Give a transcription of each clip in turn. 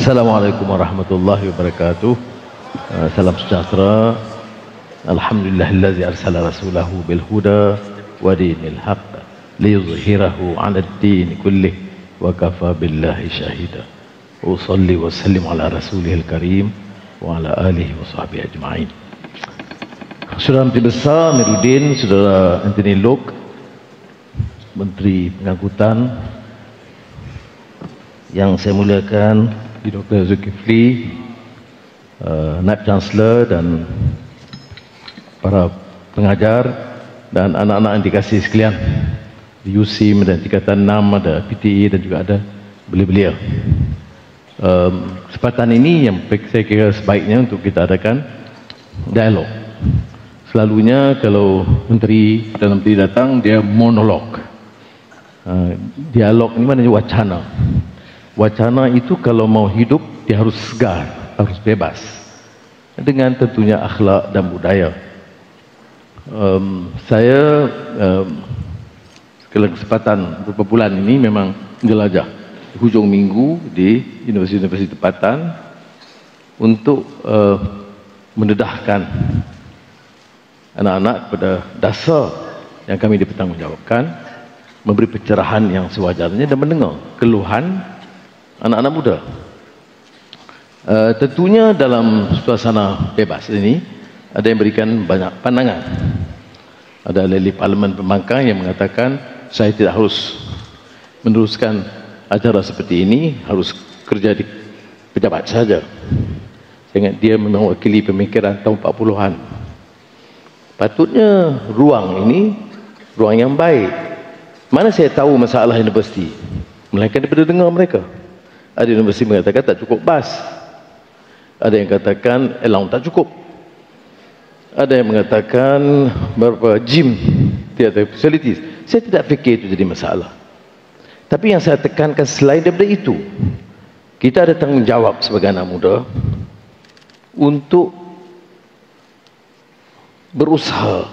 Assalamualaikum warahmatullahi wabarakatuh. Salam sejahtera. Alhamdulillahillazi arsala rasulahu bil huda wa dinil haqq liyuzhirahu 'ala ad-din kullih wa kafa billahi shahida. Usalli wa sallim ala rasulihil karim wa ala alihi wa sahbihi ajma'in. Saudara Menteri Besar Amiruddin, Saudara Anthony Loke, Menteri Pengangkutan yang saya muliakan, Dr. Zulkifli, Naib Chancellor dan para pengajar dan anak-anak yang dikasihi sekalian di USIM dan tingkatan 6, ada PTE dan juga ada belia-belia. Kesempatan ini yang saya kira sebaiknya untuk kita adakan dialog. Selalunya kalau Menteri dalam Menteri datang, dia monolog. Dialog ini maknanya wacana. Wacana itu kalau mau hidup, dia harus segar, harus bebas, dengan tentunya akhlak dan budaya. Saya sekali kesempatan beberapa bulan ini memang jelajah hujung minggu di universiti-universiti tempatan untuk mendedahkan anak-anak pada dasar yang kami dipertanggungjawabkan, memberi pencerahan yang sewajarnya dan mendengar keluhan anak-anak muda. Tentunya dalam suasana bebas ini ada yang berikan banyak pandangan. Ada ahli Parlimen Pembangkang yang mengatakan saya tidak harus meneruskan acara seperti ini, harus kerja di pejabat saja. Saya ingat dia memang mewakili pemikiran tahun 40-an. Patutnya ruang ini ruang yang baik. Mana saya tahu masalah universiti, melainkan daripada dengar mereka. Ada universiti mengatakan tak cukup bas, ada yang katakan allowance tak cukup, ada yang mengatakan beberapa gym tiada facilities. Saya tidak fikir itu jadi masalah. Tapi yang saya tekankan selain daripada itu, kita ada tanggungjawab sebagai anak muda untuk berusaha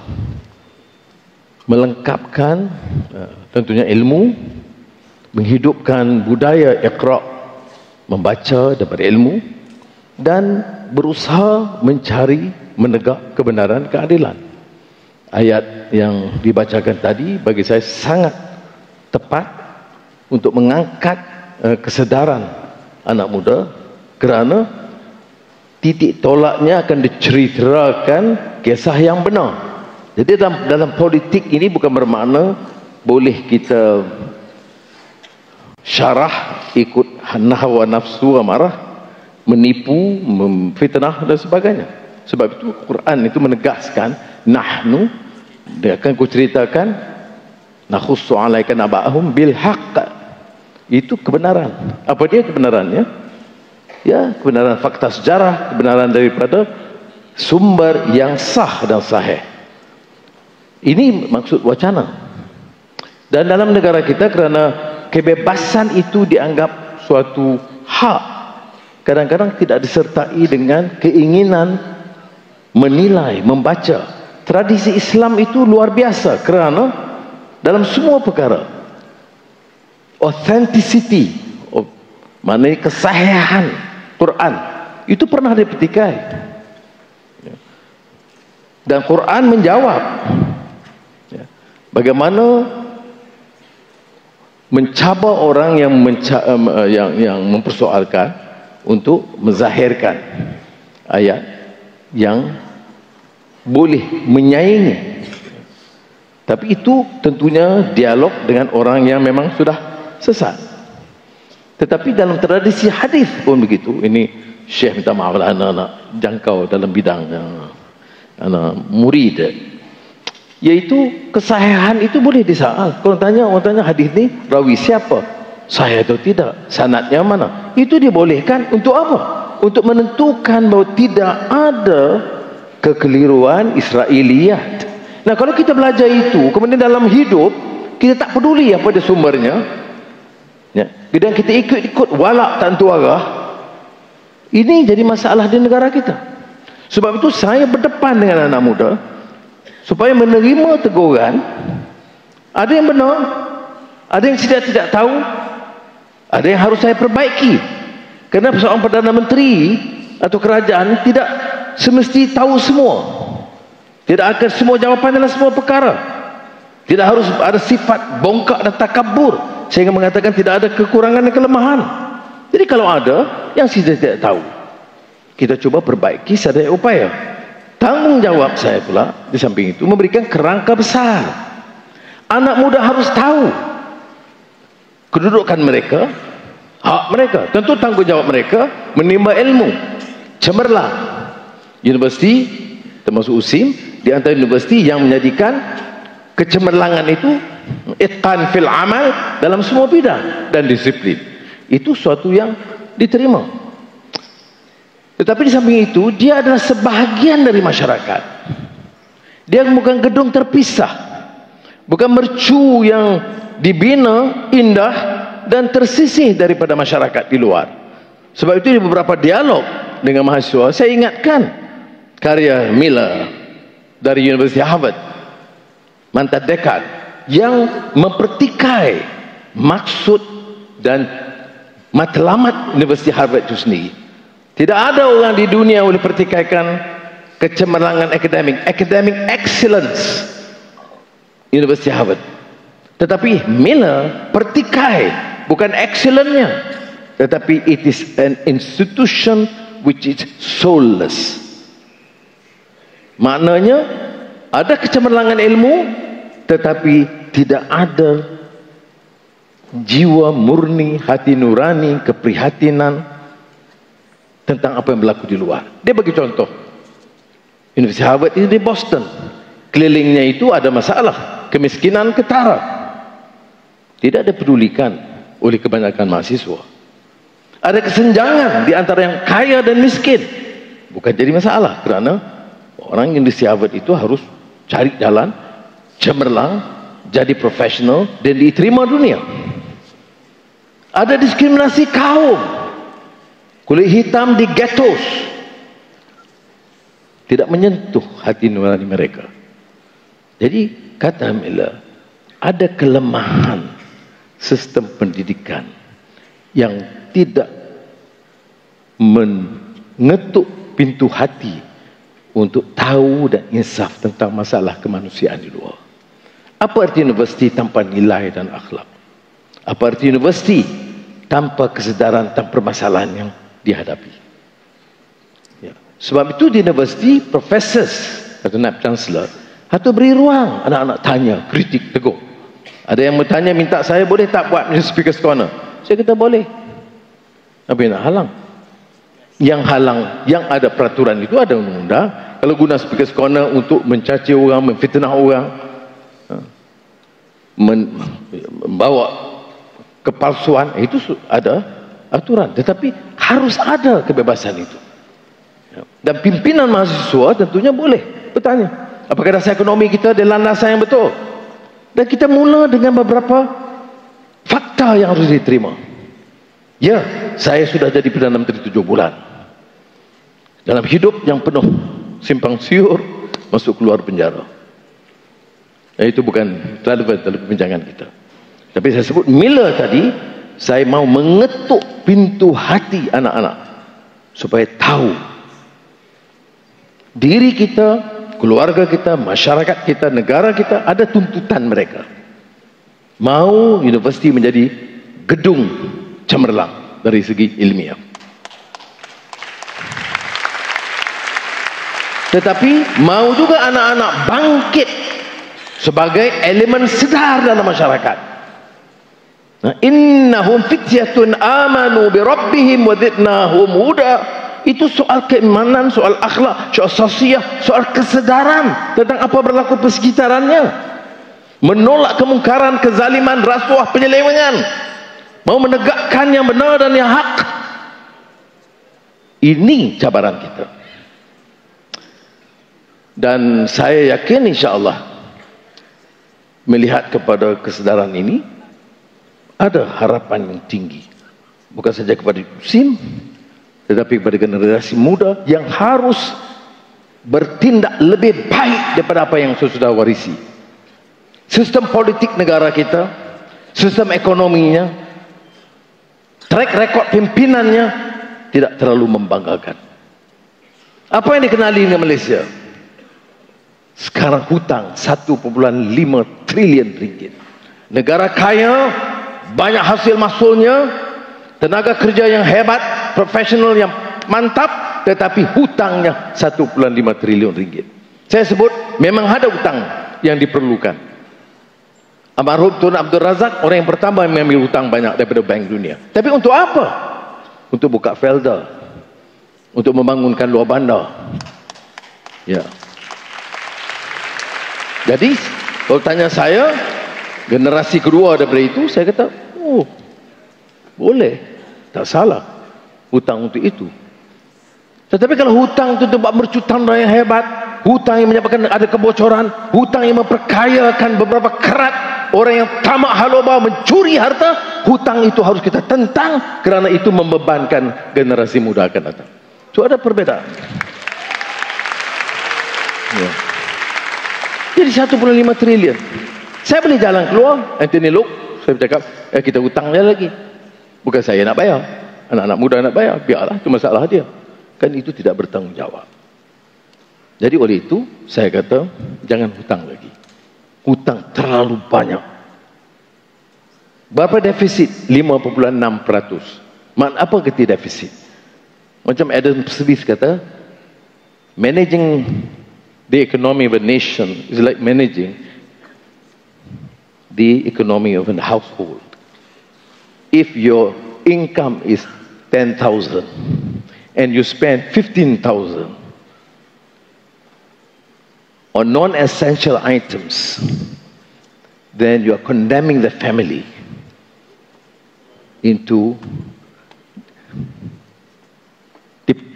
melengkapkan tentunya ilmu, menghidupkan budaya iqra', membaca daripada ilmu, dan berusaha mencari menegak kebenaran, keadilan. Ayat yang dibacakan tadi bagi saya sangat tepat untuk mengangkat kesedaran anak muda, kerana titik tolaknya akan diceritakan kisah yang benar. Jadi dalam politik ini bukan bermakna boleh kita syarah ikut hawa nafsu amarah, menipu, memfitnah dan sebagainya. Sebab itu Quran itu menegaskan, nahnu, dia akan kuceritakan, nakhussu alaika naba'ahum bil haqq. Itu kebenaran. Apa dia kebenarannya? Ya, kebenaran fakta sejarah, kebenaran daripada sumber yang sah dan sahih. Ini maksud wacana. Dan dalam negara kita, kerana kebebasan itu dianggap suatu hak, kadang-kadang tidak disertai dengan keinginan menilai, membaca. Tradisi Islam itu luar biasa, kerana dalam semua perkara authenticity, maknanya kesahihan Quran itu pernah dipetikai, dan Quran menjawab bagaimana mencabar orang yang mempersoalkan untuk menzahirkan ayat yang boleh menyaingi. Tapi itu tentunya dialog dengan orang yang memang sudah sesat. Tetapi dalam tradisi hadis pun begitu. Ini Syekh minta maaf lah, anak-anak jangkau dalam bidang anak murid, yaitu kesahihan itu boleh disaal. Kalau orang tanya hadis ni rawi siapa, sahih atau tidak, sanadnya mana, itu dibolehkan. Untuk apa? Untuk menentukan bahawa tidak ada kekeliruan Israiliyat. Nah, kalau kita belajar itu, kemudian dalam hidup kita tak peduli apa dia sumbernya, ya, dan kita ikut-ikut walak tak tentu arah, ini jadi masalah di negara kita. Sebab itu saya berdepan dengan anak muda supaya menerima teguran. Ada yang benar, ada yang tidak tahu, ada yang harus saya perbaiki. Kerana seorang Perdana Menteri atau kerajaan tidak semesti tahu semua. Tidak akan semua jawapan dalam semua perkara. Tidak harus ada sifat bongkak dan takabur sehingga mengatakan tidak ada kekurangan dan kelemahan. Jadi kalau ada yang kita tidak tahu, kita cuba perbaiki sedaya upaya. Tanggungjawab saya pula di samping itu memberikan kerangka besar. Anak muda harus tahu kedudukan mereka, hak mereka. Tentu tanggungjawab mereka menimba ilmu, cemerlang. Universiti termasuk USIM di antara universiti yang menjadikan kecemerlangan itu itqan fil amal dalam semua bidang dan disiplin. Itu suatu yang diterima. Tetapi di samping itu dia adalah sebahagian dari masyarakat. Dia bukan gedung terpisah, bukan mercu yang dibina indah dan tersisih daripada masyarakat di luar. Sebab itu di beberapa dialog dengan mahasiswa saya ingatkan karya Miller dari University Harvard, mantan dekan, yang mempertikai maksud dan matlamat University Harvard itu sendiri. Tidak ada orang di dunia boleh pertikaikan kecemerlangan akademik, academic excellence University Harvard. Tetapi Miller pertikai bukan excellentnya, tetapi it is an institution which is soulless. Maknanya ada kecemerlangan ilmu tetapi tidak ada jiwa murni, hati nurani, keprihatinan tentang apa yang berlaku di luar. Dia bagi contoh, University Harvard ini di Boston, kelilingnya itu ada masalah kemiskinan ketara, tidak dipedulikan oleh kebanyakan mahasiswa. Ada kesenjangan di antara yang kaya dan miskin, bukan jadi masalah, kerana orang University Harvard itu harus cari jalan cemerlang, jadi profesional dan diterima dunia. Ada diskriminasi kaum, kulit hitam di ghettos, tidak menyentuh hati nurani mereka. Jadi kata Miller, ada kelemahan sistem pendidikan yang tidak mengetuk pintu hati untuk tahu dan insaf tentang masalah kemanusiaan di luar. Apa arti universiti tanpa nilai dan akhlak? Apa arti universiti tanpa kesedaran tentang permasalahan yang dihadapi? Ya. Sebab itu di universiti, professors atau naib chancellor atau beri ruang anak-anak tanya, kritik, tegur. Ada yang bertanya, minta saya boleh tak buat speaker's corner? Saya kata boleh. Apa yang nak halang? Yang halang, yang ada peraturan itu ada undang-undang. Kalau guna speaker's corner untuk mencaci orang, memfitnah orang, membawa kepalsuan, itu ada aturan. Tetapi harus ada kebebasan itu. Dan pimpinan mahasiswa tentunya boleh bertanya, apakah dasar ekonomi kita di landasan yang betul? Dan kita mula dengan beberapa fakta yang harus diterima. Ya, saya sudah jadi Perdana Menteri 7 bulan. Dalam hidup yang penuh simpang siur, masuk keluar penjara. Itu bukan relevan dalam perbincangan kita. Tapi saya sebut Miller tadi, saya mau mengetuk pintu hati anak-anak supaya tahu diri kita, keluarga kita, masyarakat kita, negara kita, ada tuntutan mereka. Mau universiti menjadi gedung cemerlang dari segi ilmiah. Tetapi mau juga anak-anak bangkit sebagai elemen sedar dalam masyarakat. Nah, innahum fityatun amanu bi rabbihim wa zidnahum huda. Itu soal keimanan, soal akhlak, soal sosial, soal kesedaran tentang apa berlaku persekitarannya. Menolak kemungkaran, kezaliman, rasuah, penyelewengan. Mau menegakkan yang benar dan yang hak. Ini cabaran kita. Dan saya yakin insya-Allah melihat kepada kesedaran ini ada harapan yang tinggi, bukan saja kepada USIM tetapi kepada generasi muda yang harus bertindak lebih baik daripada apa yang sudah warisi. Sistem politik negara kita, sistem ekonominya, track record pimpinannya tidak terlalu membanggakan. Apa yang dikenali dengan Malaysia? Sekarang hutang 1,5 trilion ringgit. Negara kaya, banyak hasil mahsulnya, tenaga kerja yang hebat, profesional yang mantap, tetapi hutangnya 1,5 trilion ringgit. Saya sebut memang ada hutang yang diperlukan. Almarhum Tun Abdul Razak orang yang pertama yang mengambil hutang banyak daripada Bank Dunia. Tapi untuk apa? Untuk buka felder, untuk membangunkan luar bandar. Ya. Jadi kalau tanya saya, generasi kedua daripada itu, saya kata, oh, boleh, tak salah hutang untuk itu. Tetapi kalau hutang itu tempat mercutang yang hebat, hutang yang menyebabkan ada kebocoran, hutang yang memperkayakan beberapa kerat, orang yang tamak haloba mencuri harta, hutang itu harus kita tentang, kerana itu membebankan generasi muda akan datang. Itu ada perbedaan. Ya. Jadi 1,5 trilion. Saya boleh jalan keluar, Anthony Look, saya bercakap, kita hutang dia lagi. Bukan saya nak bayar, anak-anak muda nak bayar, biarlah, itu masalah dia. Kan itu tidak bertanggungjawab. Jadi oleh itu, saya kata, jangan hutang lagi. Hutang terlalu banyak. Berapa defisit? 5,6%. Apa kata defisit? Macam Adam Smith kata, managing the economy of a nation is like managing the economy of a household. If your income is 10,000 and you spend 15,000 on non-essential items, then you are condemning the family into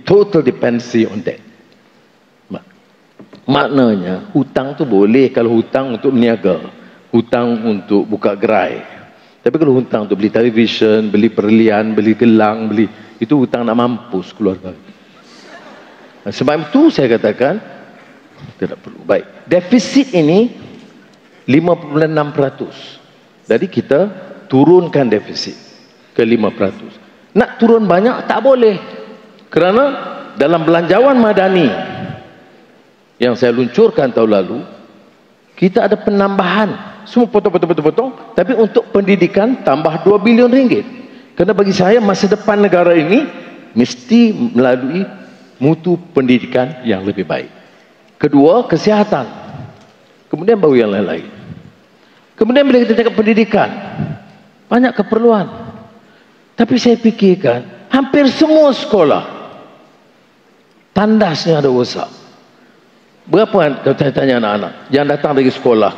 total dependency on debt. Maknanya hutang tu boleh kalau hutang untuk meniaga, hutang untuk buka gerai. Tapi kalau hutang untuk beli televisyen, beli perlian, beli gelang, beli, itu hutang nak mampus keluarga. Sebab itu saya katakan tidak perlu. Baik, defisit ini 5,6%. Jadi kita turunkan defisit ke 5%. Nak turun banyak tak boleh. Kerana dalam belanjawan madani yang saya luncurkan tahun lalu, kita ada penambahan. Semua potong. Tapi untuk pendidikan tambah 2 bilion ringgit. Kerana bagi saya masa depan negara ini mesti melalui mutu pendidikan yang lebih baik. Kedua, kesihatan. Kemudian baru yang lain-lain. Kemudian bila kita cakap pendidikan, banyak keperluan. Tapi saya fikirkan, hampir semua sekolah tandasnya ada rosak. Berapa kalau saya tanya anak-anak yang datang dari sekolah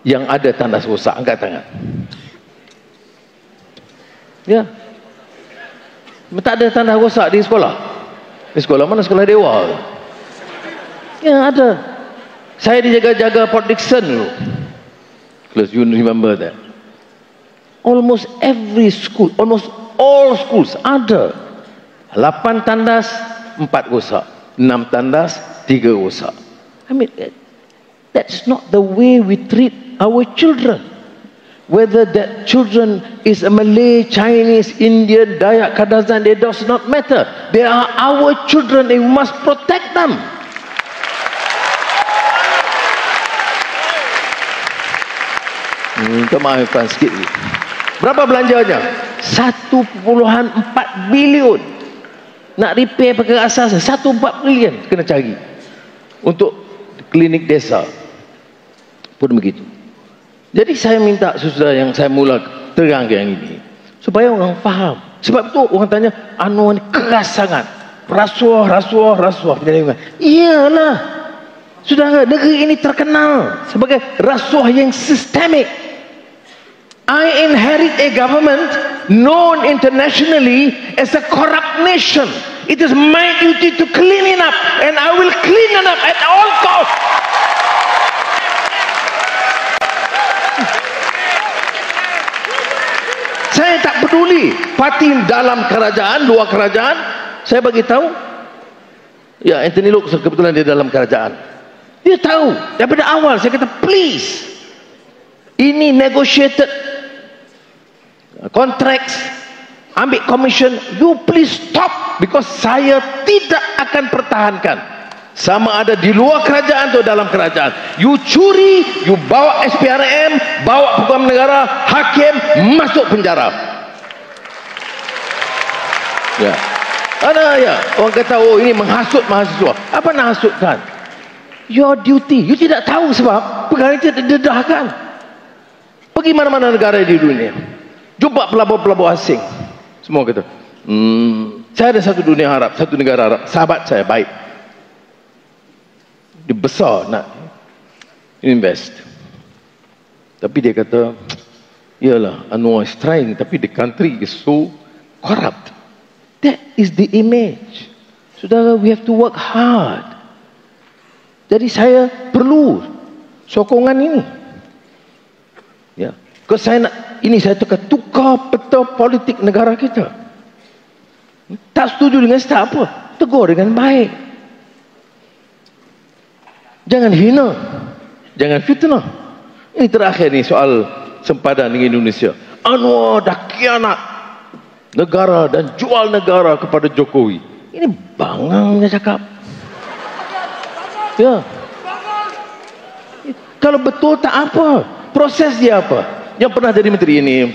yang ada tandas rosak, angkat tangan. Ya. Tak ada tandas rosak di sekolah. Di sekolah mana? Sekolah dewa. Ya, ada. Saya dijaga-jaga Port Dickson dulu. Because you remember that. Almost every school, almost all schools ada 8 tandas, 4 rosak, 6 tandas, 3 rosak. I mean, that's not the way we treat our children. Whether that children is a Malay, Chinese, Indian, Dayak, Kadazan, it does not matter. They are our children and we must protect them. Minta maafkan sikit. Berapa belanjanya? 1,4 bilion. Nak repair perkara asas 1,4 bilion kena cari. Untuk klinik desa pun begitu. Jadi saya minta sesudah yang saya mula terang yang ini supaya orang faham. Sebab tu orang tanya, anu ni keras sangat, rasuah. Iyalah, saudara, negeri ini terkenal sebagai rasuah yang sistemik. I inherit a government known internationally as a corrupt nation. It is my duty to clean it up, and I will clean it up at all costs. Saya tak peduli parti dalam kerajaan, luar kerajaan. Saya bagi tahu, ya, Anthony Look kebetulan dia dalam kerajaan. Dia tahu daripada awal. Saya kata, please, ini negotiated contracts, ambil commission, you please stop, because saya tidak akan pertahankan. Sama ada di luar kerajaan atau dalam kerajaan. You curi, you bawa SPRM, bawa pegawai negara, hakim, masuk penjara. Ya. Ada ya, orang kata, oh ini menghasut mahasiswa. Apa nak hasutkan? Your duty. You tidak tahu sebab perkara itu didedahkan. Pergi mana-mana negara di dunia, jumpa pelabur-pelabur asing, semua kata, saya ada satu dunia Arab, satu negara Arab, sahabat saya baik, dia besar nak invest, tapi dia kata, iyalah Anwar is trying, tapi the country is so corrupt. That is the image. Saudara, we have to work hard. Jadi saya perlu sokongan ini. Ya, kalau saya nak ini, saya tukar peta politik negara kita. Tak setuju dengan tak apa, tegur dengan baik. Jangan hina, jangan fitnah. Ini terakhir ni soal sempadan dengan Indonesia. Anwar dah khianat negara dan jual negara kepada Jokowi. Ini bangang dia cakap. Ya. Kalau betul tak apa. Proses dia apa? Yang pernah jadi menteri ini,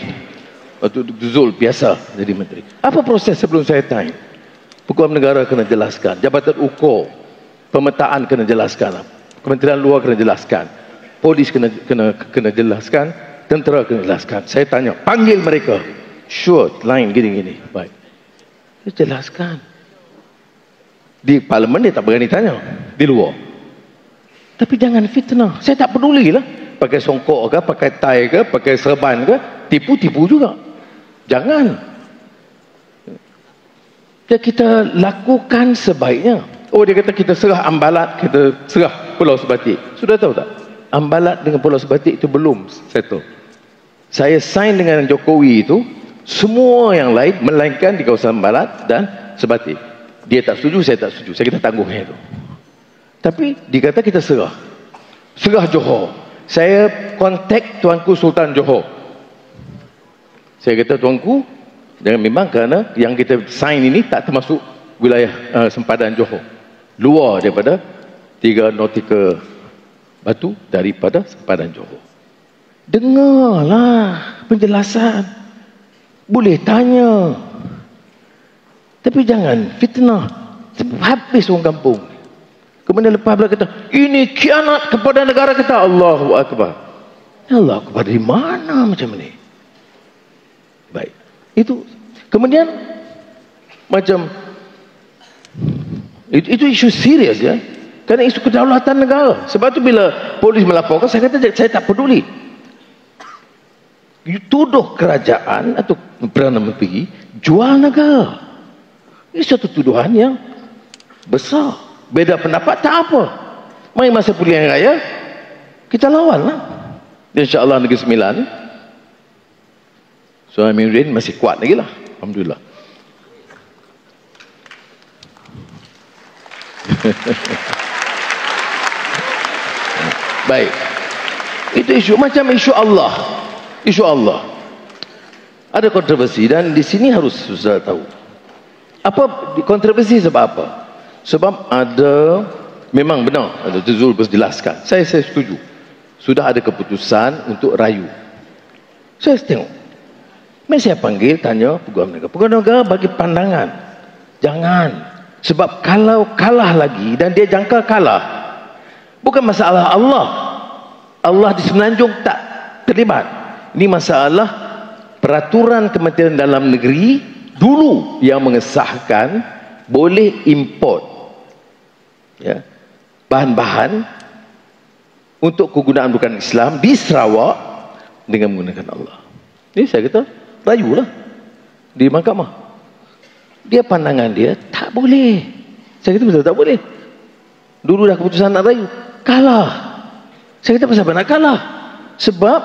waktu Zul biasa jadi menteri. Apa proses sebelum saya tanya? Pegawai negara kena jelaskan, Jabatan Ukur, pemetaan kena jelaskan, Kementerian Luar kena jelaskan, polis kena jelaskan, tentera kena jelaskan. Saya tanya, panggil mereka. Sure, line gini-gini. Baik. Dia jelaskan. Di parlimen dia tak berani tanya, di luar. Tapi jangan fitnah. Saya tak pedulilah. Pakai songkok ke, pakai tie ke, pakai serban ke, tipu-tipu juga. Jangan. Ya, kita lakukan sebaiknya. Oh, dia kata kita serah Ambalat, kita serah Pulau Sebatik. Sudah tahu tak? Ambalat dengan Pulau Sebatik itu belum settle. Saya sign dengan Jokowi itu, semua yang lain melainkan di kawasan Ambalat dan Sebatik. Dia tak setuju, saya tak setuju. Saya kata tangguhnya itu. Tapi dikata kita serah. Serah Johor. Saya kontak Tuanku Sultan Johor. Saya kata, Tuanku, jangan, memang kerana yang kita sign ini tak termasuk wilayah sempadan Johor. Luar daripada 3 nautika batu daripada sempadan Johor. Dengarlah penjelasan. Boleh tanya. Tapi jangan fitnah. Habis orang kampung. Kemudian lepas pula kata, ini khianat kepada negara kita. Allahu Akbar. Allah Akbar, dari mana macam ni? Baik. Itu. Kemudian, macam, itu isu serius ya. Kerana isu kedaulatan negara. Sebab tu bila polis melaporkan, saya kata, saya tak peduli. You tuduh kerajaan atau Perdana Menteri jual negara. Ini satu tuduhan yang besar. Beda pendapat tak apa. Mari masa pilihan raya kita lawan lah. InsyaAllah Negeri Sembilan, Suhaimi Amiruddin masih kuat lagi lah. Alhamdulillah. Baik. Itu isu macam isu Allah. Isu Allah. Ada kontroversi dan di sini harus susah tahu. Apa kontroversi sebab apa? Sebab ada, memang benar, ada Zul berjelaskan. Saya setuju. Sudah ada keputusan untuk rayu. Saya tengok. Saya panggil, tanya pegawai negara. Pegawai negara bagi pandangan. Jangan. Sebab kalau kalah lagi, dan dia jangka kalah, bukan masalah Allah. Allah di Semenanjung tak terlibat. Ini masalah peraturan Kementerian Dalam Negeri dulu yang mengesahkan boleh import ya, bahan-bahan untuk kegunaan bukan Islam di Sarawak dengan menggunakan Allah. Ini saya kata rayulah di mahkamah. Dia pandangan dia tak boleh. Saya kata betul tak boleh. Dulu dah keputusan nak rayu, kalah. Saya kata pasal nak kalah? Sebab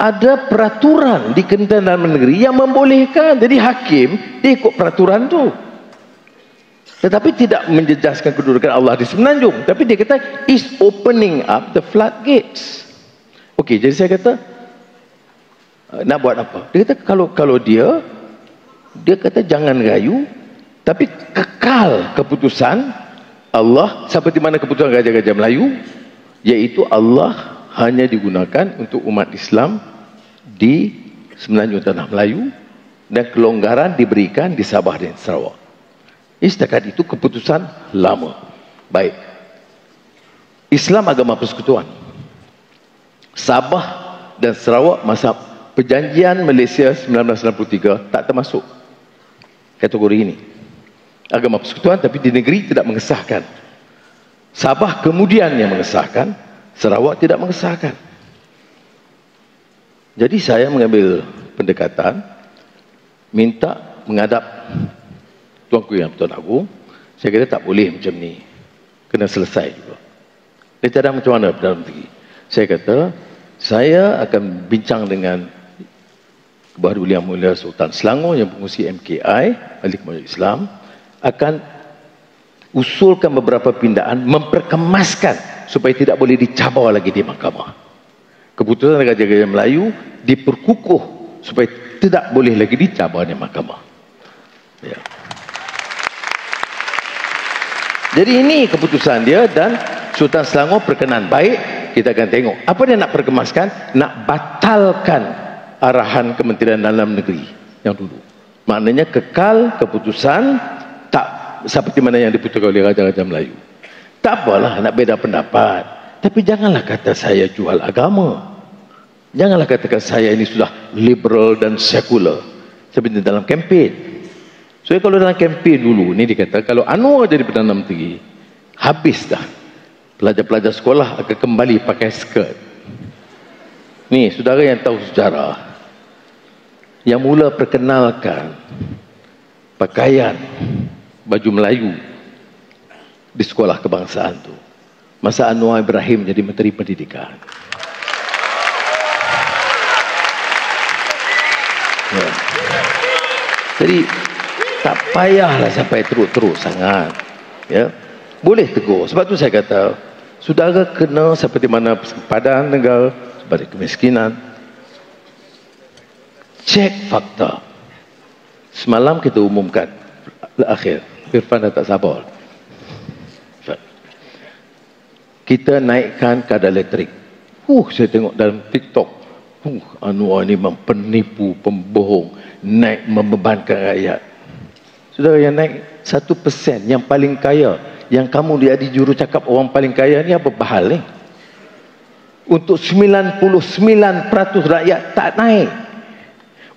ada peraturan di Kementerian Dalam Negeri yang membolehkan. Jadi hakim dia ikut peraturan tu. Tetapi tidak menjejaskan kedudukan Allah di Semenanjung. Tapi dia kata, is opening up the floodgates. Okey, jadi saya kata, nak buat apa? Dia kata, kalau dia Dia kata jangan rayu, tapi kekal keputusan Allah seperti mana keputusan Gajah-Gajah Melayu, iaitu Allah hanya digunakan untuk umat Islam di Semenanjung Tanah Melayu dan kelonggaran diberikan di Sabah dan Sarawak. Setakat itu keputusan lama. Baik. Islam agama persekutuan. Sabah dan Sarawak masa perjanjian Malaysia 1993 tak termasuk kategori ini. Agama persekutuan, tapi di negeri tidak mengesahkan. Sabah kemudian yang mengesahkan, Sarawak tidak mengesahkan. Jadi saya mengambil pendekatan, minta menghadap Tuanku Yang Pertuan Agong. Saya kata tak boleh macam ni, kena selesai juga. Dia cadang macam mana Perdana Menteri? Saya kata, saya akan bincang dengan Kebahagiaan Yang Mulia Sultan Selangor yang pengurusi MKI, Ahli Kemajuan Islam, akan usulkan beberapa pindaan, memperkemaskan supaya tidak boleh dicabar lagi di mahkamah. Keputusan Gajah-Gajah Melayu diperkukuh supaya tidak boleh lagi dicabar di mahkamah. Ya. Jadi ini keputusan dia dan Sultan Selangor berkenan. Baik, kita akan tengok apa dia nak perkemaskan, nak batalkan arahan Kementerian Dalam Negeri yang dulu. Maknanya kekal keputusan tak seperti mana yang diputuskan oleh Raja-Raja Melayu. Tak apalah nak beda pendapat, tapi janganlah kata saya jual agama. Janganlah katakan saya ini sudah liberal dan sekular seperti dalam kempen. So kalau dalam kempen dulu ni dikata kalau Anwar jadi Perdana Menteri, habis dah. Pelajar-pelajar sekolah akan kembali pakai skirt. Ni saudara yang tahu sejarah, yang mula perkenalkan pakaian baju Melayu di sekolah kebangsaan tu masa Anwar Ibrahim jadi Menteri Pendidikan. Ya. Jadi tak payahlah sampai teruk-teruk sangat. Ya. Boleh tegur. Sebab tu saya kata saudara kena seperti mana sempadan negara, seperti kemiskinan, cek fakta. Semalam kita umumkan akhir Irfan dah tak sabar. Kita naikkan kadar elektrik. Saya tengok dalam TikTok. Anwar ni memang penipu, pembohong, naik membebankan rakyat. Saudara, yang naik 1%, yang paling kaya, yang kamu lihat di juru cakap orang paling kaya ni apa bahal ni? Untuk 99% rakyat tak naik.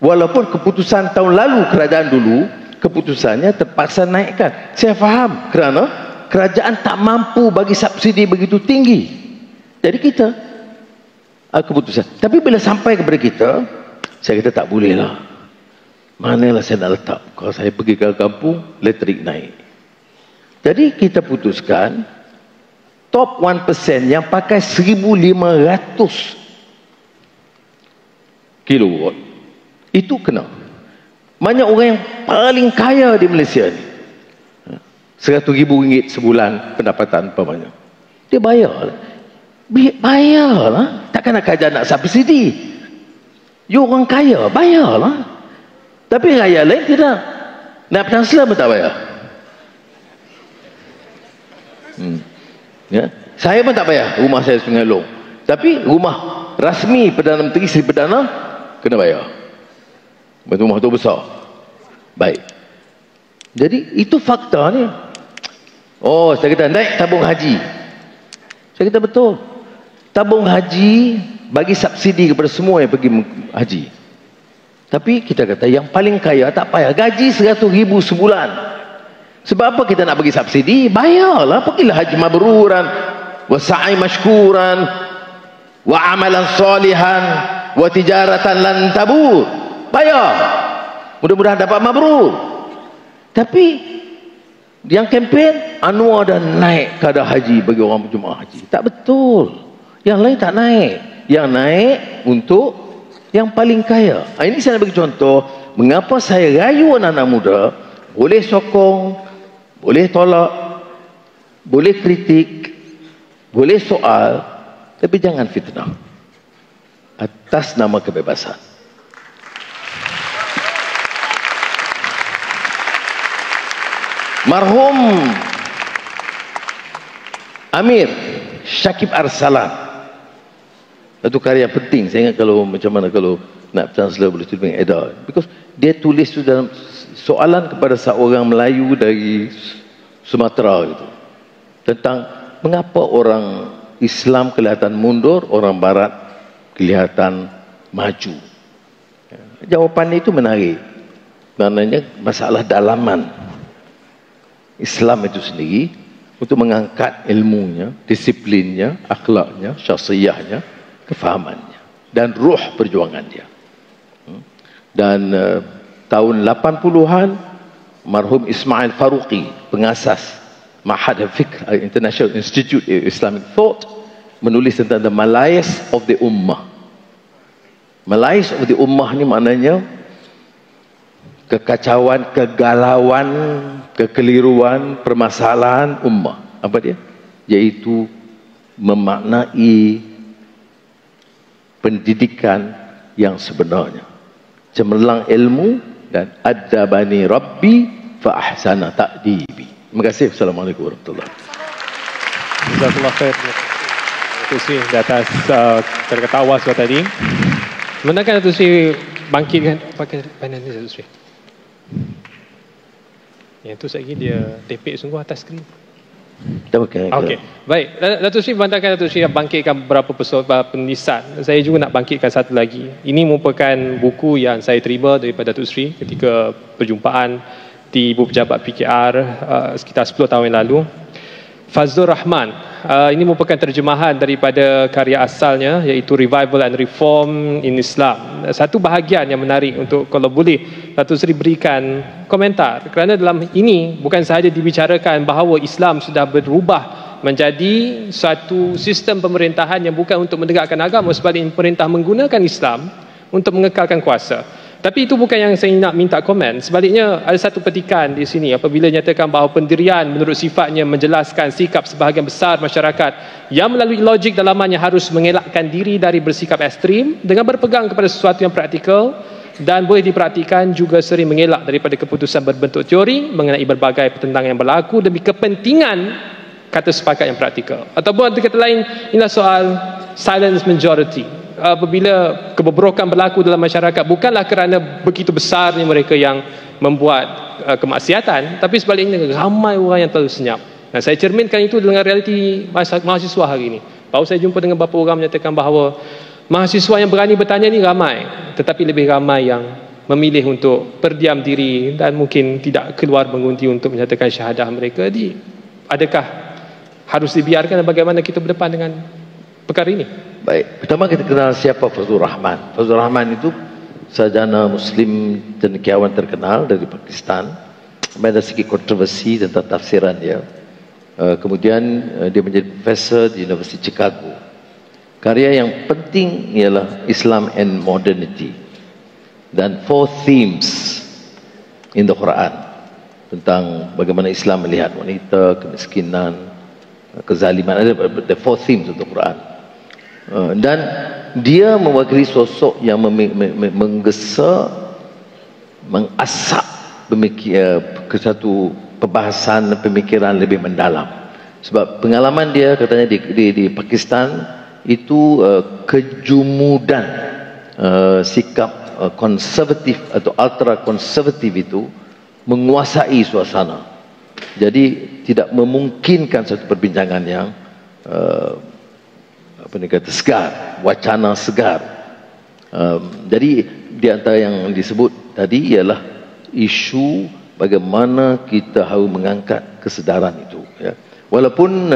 Walaupun keputusan tahun lalu kerajaan dulu keputusannya terpaksa naikkan. Saya faham kerana kerajaan tak mampu bagi subsidi begitu tinggi. Jadi kita keputusan. Tapi bila sampai kepada kita, saya kata tak boleh lah. Manalah saya nak letak. Kalau saya pergi ke kampung, elektrik naik. Jadi kita putuskan top 1% yang pakai 1,500 kilowatt itu kena. Banyak orang yang paling kaya di Malaysia ni, RM100,000 sebulan pendapatan umpamanya, dia bayar. Bayarlah. Takkan nak kerajaan nak subsidi. You orang kaya, bayarlah. Tapi rakyat lain tidak. Nak Chancellor pun tak bayar. Ya. Saya pun tak bayar. Rumah saya Sungai Long. Tapi rumah rasmi Perdana Menteri Seri Perdana kena bayar. Rumah tu besar. Baik. Jadi itu fakta ni. Oh, saya kata naik tabung haji. Saya kata betul. Tabung haji bagi subsidi kepada semua yang pergi haji. Tapi kita kata yang paling kaya tak payah. Gaji RM100,000 sebulan. Sebab apa kita nak bagi subsidi? Bayarlah. Pergilah haji mabruran, wa sa'i mashkuran, wa amalan salihan, wa tijaratan lan tabur. Bayar. Mudah-mudahan dapat mabrur. Tapi yang kempen Anwar dah naik kadar haji bagi orang berjemaah haji. Tak betul. Yang lain tak naik. Yang naik untuk yang paling kaya. Ini saya nak bagi contoh mengapa saya rayu anak-anak muda boleh sokong, boleh tolak, boleh kritik, boleh soal, tapi jangan fitnah atas nama kebebasan. Marhum Amir Syakib Arsalan, itu karya penting. Saya ingat kalau macam mana kalau nak translate boleh tulis dengan edar, because dia tulis tu dalam soalan kepada seorang Melayu dari Sumatera gitu, tentang mengapa orang Islam kelihatan mundur, orang Barat kelihatan maju. Jawapannya itu menarik. Maknanya masalah dalaman Islam itu sendiri untuk mengangkat ilmunya, disiplinnya, akhlaknya, syakhsiyahnya, kefahamannya dan ruh perjuangan dia. Dan tahun 80-an marhum Ismail Faruqi, pengasas Ma'had al-Fikr International Institute Islamic Thought, menulis tentang the malaise of the ummah. Malaise of the ummah ni maknanya kekacauan, kegalauan, kekeliruan, permasalahan ummah. Apa dia? Yaitu memaknai pendidikan yang sebenarnya, cemerlang ilmu dan adabani rabbi fa ahsana ta'dibi. Terima kasih. Assalamualaikum warahmatullahi wabarakatuh. Jazakallah khair Datuk Sri di atas kata-kata awal tadi. Sebenarnya Datuk Sri bangkitkan pakai panel ni Datuk Sri. Yang tu lagi dia tepek sungguh atas skrin. Okey. Baik, Datuk Sri bantahkan Datuk Sri bangkitkan beberapa penulisan. Saya juga nak bangkitkan satu lagi. Ini merupakan buku yang saya terima daripada Datuk Sri ketika perjumpaan di Ibu Pejabat PKR sekitar 10 tahun yang lalu. Fazlur Rahman. Ini merupakan terjemahan daripada karya asalnya, iaitu Revival and Reform in Islam. Satu bahagian yang menarik untuk kalau boleh Datuk Seri berikan komentar, kerana dalam ini bukan sahaja dibicarakan bahawa Islam sudah berubah menjadi suatu sistem pemerintahan yang bukan untuk menegakkan agama, sebaliknya pemerintah menggunakan Islam untuk mengekalkan kuasa. Tapi itu bukan yang saya nak minta komen. Sebaliknya ada satu petikan di sini apabila nyatakan bahawa pendirian menurut sifatnya menjelaskan sikap sebahagian besar masyarakat yang melalui logik dalamannya harus mengelakkan diri dari bersikap ekstrim dengan berpegang kepada sesuatu yang praktikal dan boleh dipraktikan, juga sering mengelak daripada keputusan berbentuk teori mengenai berbagai pertentangan yang berlaku demi kepentingan kata sepakat yang praktikal. Ataupun kata lain, inilah soal silence majority. Apabila kebobrokan berlaku dalam masyarakat bukanlah kerana begitu besarnya mereka yang membuat kemaksiatan, tapi sebaliknya ramai orang yang terlalu senyap. Nah, saya cerminkan itu dengan realiti mahasiswa hari ini. Baru saya jumpa dengan beberapa orang menyatakan bahawa mahasiswa yang berani bertanya ni ramai, tetapi lebih ramai yang memilih untuk berdiam diri dan mungkin tidak keluar mengundi untuk menyatakan syahadah mereka. Adakah harus dibiarkan dan bagaimana kita berdepan dengan perkara ini? Baik, pertama kita kenal siapa Fazlur Rahman. Fazlur Rahman itu sarjana Muslim cendekiawan terkenal dari Pakistan. Ada sedikit kontroversi tentang tafsiran dia. Kemudian dia menjadi profesor di University Chicago. Karya yang penting ialah Islam and Modernity dan 4 themes in the Quran tentang bagaimana Islam melihat wanita, kemiskinan, kezaliman. Ada the 4 themes untuk Quran. Dan dia mewakili sosok yang menggesa, mengasak ke satu pembahasan pemikiran lebih mendalam. Sebab pengalaman dia katanya di Pakistan itu kejumudan sikap konservatif atau ultra konservatif itu menguasai suasana. Jadi tidak memungkinkan satu perbincangan yang segar, wacana segar. Jadi di antara yang disebut tadi ialah isu bagaimana kita harus mengangkat kesedaran itu. Ya. Walaupun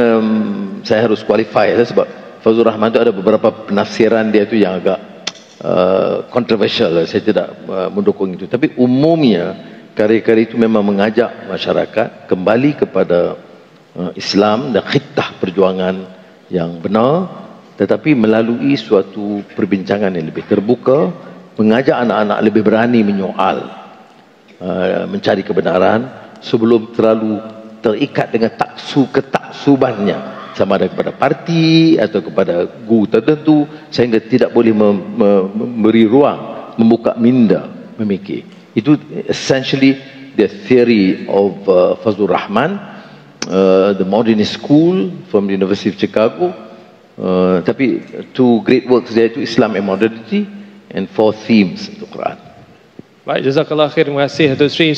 saya harus qualify sebab Fazlur Rahman itu ada beberapa penafsiran dia itu yang agak controversial. Saya tidak mendukung itu. Tapi umumnya karya-karya itu memang mengajak masyarakat kembali kepada Islam dan khitah perjuangan yang benar, tetapi melalui suatu perbincangan yang lebih terbuka, mengajak anak-anak lebih berani menyoal, mencari kebenaran sebelum terlalu terikat dengan ketaksubannya, sama ada kepada parti atau kepada guru tertentu, sehingga tidak boleh memberi ruang, membuka minda memikir. Itu essentially the theory of Fazlur Rahman, the Modernist School from the University of Chicago. Tapi two great works there itu Islam and Modernity and 4 themes of the Quran. Baik, jazakallah khair. Terima kasih Datuk Seri.